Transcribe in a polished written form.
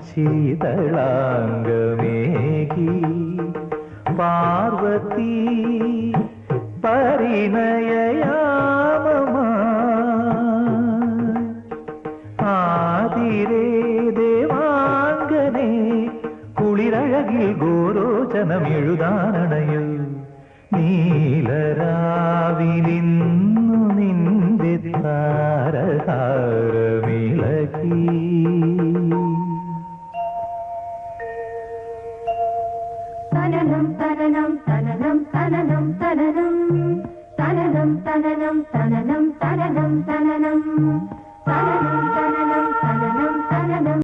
ശീതളാംഗമേകി പാർവതി പരിണയയാമമാ ആതിരേ ദേവാംഗനേ കുളിരഴകിൽ ഗോരോചനം എഴുതാനണയു നീലരാവിലിന്നു നിന്റെ താരഹാരമിളകി തനനം തനനം തനനം തനനം തനനം തനനം തനനം തനനം തനനം തനനം